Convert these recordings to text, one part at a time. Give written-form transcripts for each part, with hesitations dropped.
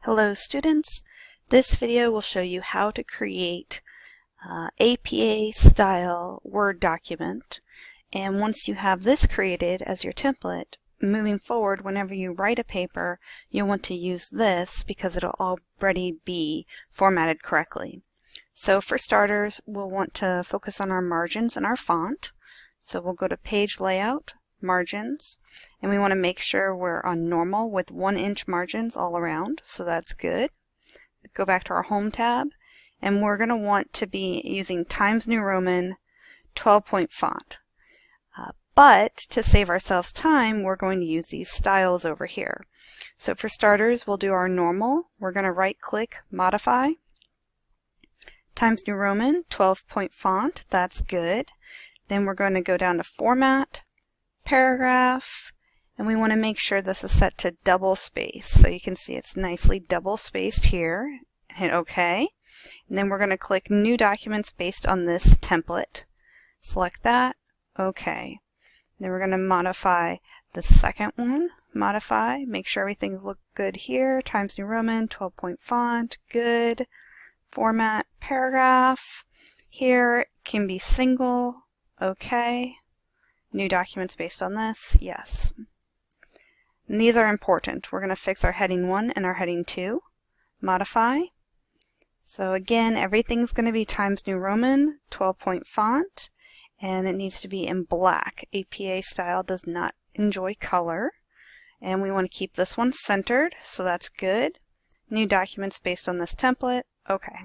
Hello students, this video will show you how to create APA style Word document, and once you have this created as your template, moving forward whenever you write a paper you'll want to use this because it'll already be formatted correctly. So for starters we'll want to focus on our margins and our font, so we'll go to page layout, margins, and we want to make sure we're on normal with 1-inch margins all around, so that's good. Go back to our home tab and we're going to want to be using Times New Roman 12-point font. But to save ourselves time we're going to use these styles over here. So for starters we'll do our normal. We're going to right click, modify, Times New Roman 12-point font, that's good. Then we're going to go down to format, paragraph, and we want to make sure this is set to double space, so you can see it's nicely double spaced here. Hit OK, and then we're going to click new documents based on this template, select that, OK. Then we're going to modify the second one, modify, make sure everything looks good here, Times New Roman 12-point font, good, format, paragraph, here can be single, OK. New documents based on this, yes. And these are important. We're going to fix our heading 1 and our heading 2. Modify. So again, everything's going to be Times New Roman, 12-point font, and it needs to be in black. APA style does not enjoy color. And we want to keep this one centered, so that's good. New documents based on this template, okay.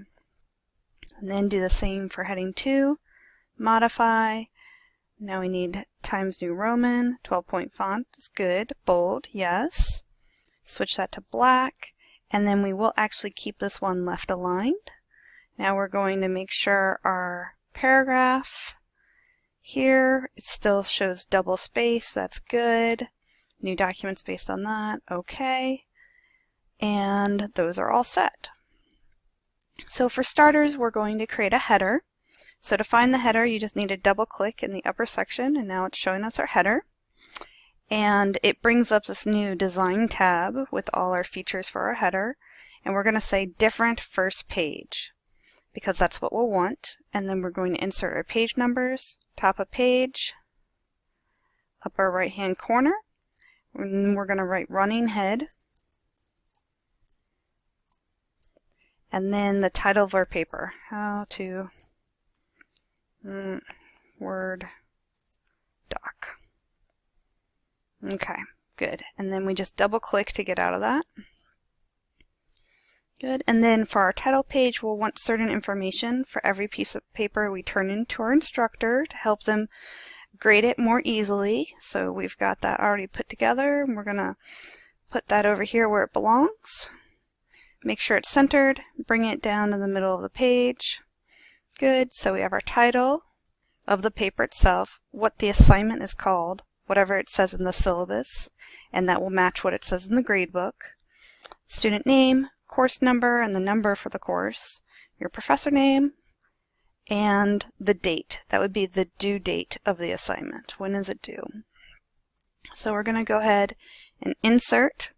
And then do the same for heading 2. Modify. Now we need Times New Roman, 12-point font is good, bold, yes. Switch that to black, and then we will actually keep this one left aligned. Now we're going to make sure our paragraph here, it still shows double space, that's good. New documents based on that, okay. And those are all set. So for starters, we're going to create a header. So to find the header, you just need to double click in the upper section, and now it's showing us our header. And it brings up this new design tab with all our features for our header. And we're going to say different first page, because that's what we'll want. And then we're going to insert our page numbers, top of page, upper right hand corner. And we're going to write running head. And then the title of our paper, how to Word doc. Okay, good. And then we just double click to get out of that. Good. And then for our title page, we'll want certain information for every piece of paper we turn into our instructor to help them grade it more easily. So we've got that already put together, and we're going to put that over here where it belongs. Make sure it's centered, bring it down in the middle of the page. Good, so we have our title of the paper itself, what the assignment is called, whatever it says in the syllabus, and that will match what it says in the gradebook. Student name, course number, and the number for the course, your professor name, and the date. That would be the due date of the assignment. When is it due? So we're going to go ahead and insert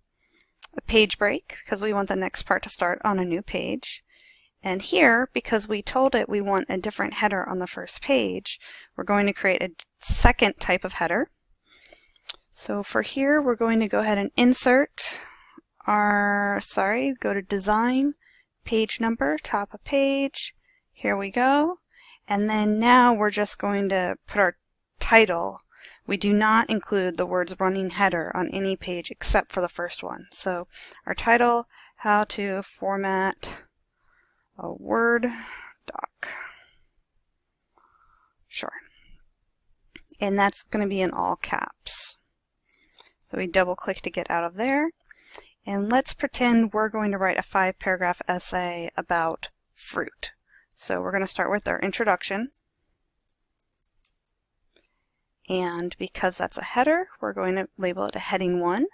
a page break, because we want the next part to start on a new page. And here, because we told it we want a different header on the first page, we're going to create a second type of header. So for here, we're going to go ahead and insert our, go to design, page number, top of page. Here we go. And then now we're just going to put our title. We do not include the words running header on any page except for the first one. So our title, how to format a Word doc. Sure. And that's going to be in all caps. So we double click to get out of there. And let's pretend we're going to write a 5-paragraph essay about fruit. So we're going to start with our introduction. And because that's a header, we're going to label it a heading 1.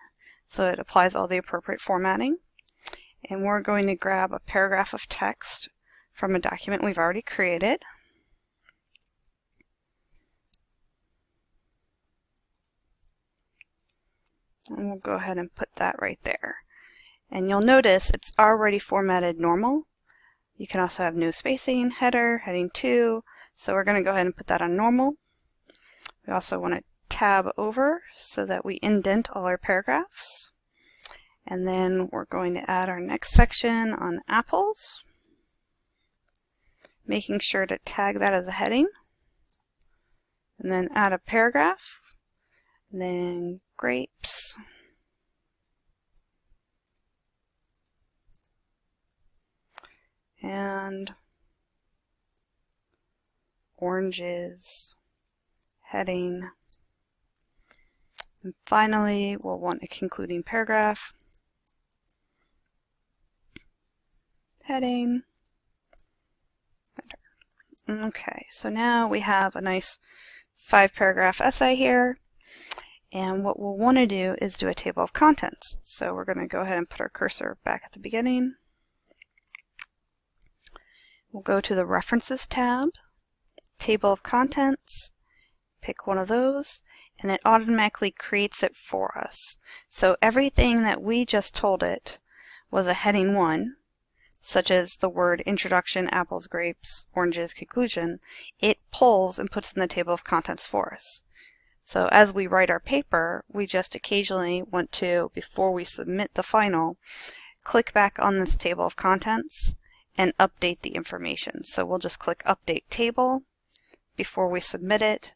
So it applies all the appropriate formatting. And we're going to grab a paragraph of text from a document we've already created. And we'll go ahead and put that right there. And you'll notice it's already formatted normal. You can also have no spacing, header, heading 2. So we're going to go ahead and put that on normal. We also want to tab over so that we indent all our paragraphs. And then we're going to add our next section on apples, making sure to tag that as a heading. And then add a paragraph. And then grapes. And oranges, heading. And finally, we'll want a concluding paragraph, heading. Okay, so now we have a nice 5-paragraph essay here. And what we'll want to do is do a table of contents. So we're going to go ahead and put our cursor back at the beginning. We'll go to the References tab, Table of Contents, pick one of those, and it automatically creates it for us. So everything that we just told it was a heading 1, such as the word introduction, apples, grapes, oranges, conclusion, it pulls and puts in the table of contents for us. So as we write our paper, we just occasionally want to, before we submit the final, click back on this table of contents and update the information. So we'll just click Update Table before we submit it,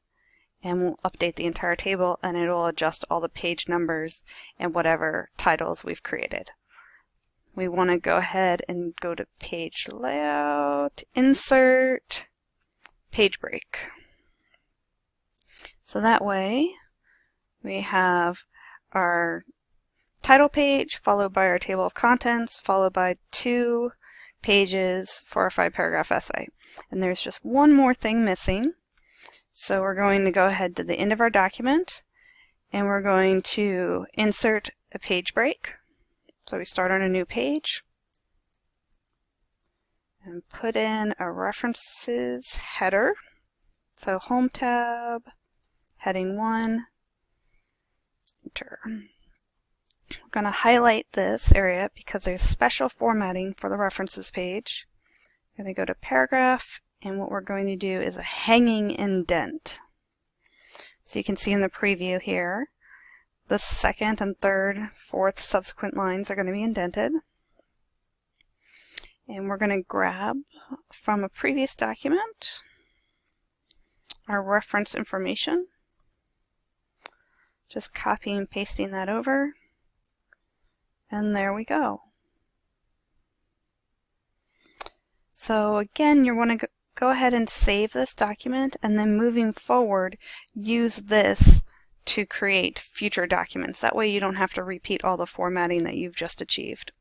and we'll update the entire table, and it'll adjust all the page numbers and whatever titles we've created. We want to go ahead and go to Page Layout, Insert, Page Break. So that way we have our title page followed by our table of contents followed by 2 pages for a 5-paragraph essay. And there's just one more thing missing. So we're going to go ahead to the end of our document and we're going to insert a page break. So we start on a new page and put in a references header. So Home tab, heading 1, enter. We're going to highlight this area because there's special formatting for the references page. I'm going to go to paragraph, and what we're going to do is a hanging indent. So you can see in the preview here, the second and third, fourth subsequent lines are going to be indented. And we're going to grab from a previous document our reference information. Just copying and pasting that over. And there we go. So again, you want to go ahead and save this document, and then moving forward, use this to create future documents. That way you don't have to repeat all the formatting that you've just achieved.